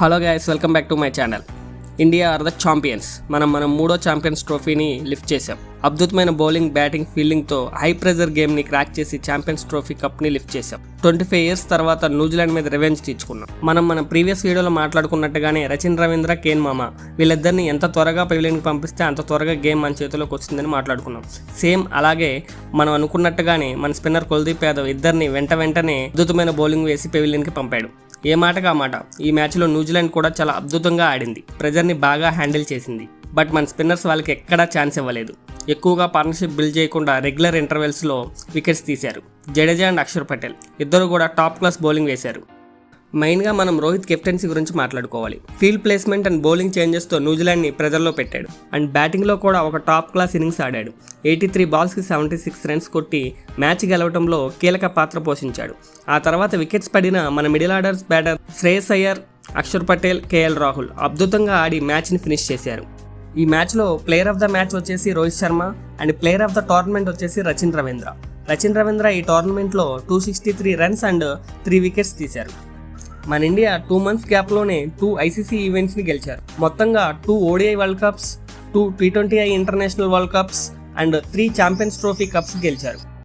Hello guys, welcome back to my channel. India are the champions. మనం మూడో champions ట్రోఫీని lift చేసాం. అద్భుతమైన బౌలింగ్, బ్యాటింగ్, ఫీల్డింగ్తో హై ప్రెజర్ గేమ్ని క్రాక్ చేసి ఛాంపియన్స్ ట్రోఫీ కప్ని లిఫ్ట్ చేసాం. 25 years తర్వాత న్యూజిలాండ్ మీద రివెంజ్ తీర్చుకున్నాం. మన ప్రీవియస్ వీడియోలో మాట్లాడుకున్నట్టుగానే రచిన్ రవీంద్ర, కేన్ మామా వీళ్ళిద్దరిని ఎంత త్వరగా పెవిలియన్కి పంపిస్తే అంత త్వరగా గేమ్ మన చేతిలోకి వస్తుందని మాట్లాడుకున్నాం. సేమ్ అలాగే మనం అనుకున్నట్టుగానే మన స్పిన్నర్ కుల్దీప్ యాదవ్ ఇద్దరిని వెంటనే అద్భుతమైన బౌలింగ్ వేసి పెవిలియన్కి పంపాడు. ఏ మాటగా మాట ఈ మ్యాచ్లో న్యూజిలాండ్ కూడా చాలా అద్భుతంగా ఆడింది. ప్రెజర్ని బాగా హ్యాండిల్ చేసింది. బట్ మన స్పిన్నర్స్ వాళ్ళకి ఎక్కడా ఛాన్స్ ఇవ్వలేదు. ఎక్కువగా పార్ట్నర్షిప్ బిల్డ్ చేయకుండా రెగ్యులర్ ఇంటర్వెల్స్లో వికెట్స్ తీశారు. జడేజా అండ్ అక్షర్ పటేల్ ఇద్దరు కూడా టాప్ క్లాస్ బౌలింగ్ వేశారు. మెయిన్గా మనం రోహిత్ కెప్టెన్సీ గురించి మాట్లాడుకోవాలి. ఫీల్డ్ ప్లేస్మెంట్ అండ్ బౌలింగ్ చేంజెస్తో న్యూజిలాండ్ని ప్రెజర్లో పెట్టాడు. అండ్ బ్యాటింగ్లో కూడా ఒక టాప్ క్లాస్ ఇన్నింగ్స్ ఆడాడు. 83 balls-కి 76 runs కొట్టి మ్యాచ్ గెలవడంలో కీలక పాత్ర పోషించాడు. ఆ తర్వాత వికెట్స్ పడిన మన middle orders batter Shreyas Iyer, Akshar Patel, KL Rahul అద్భుతంగా ఆడి మ్యాచ్ని ఫినిష్ చేశారు. ఈ మ్యాచ్లో ప్లేయర్ ఆఫ్ ద మ్యాచ్ వచ్చేసి Rohit Sharma and player of the tournament వచ్చేసి రచిన్ రవీంద్ర ఈ టోర్నమెంట్లో 263 runs అండ్ 3 wickets తీశారు. మన ఇండియా 2 months గ్యాప్లోనే 2 ICC ఈవెంట్స్ని గెలిచారు. మొత్తంగా 2 ODI world cups, 2 T20I international world cups and 3 champions trophy cups గెలిచారు.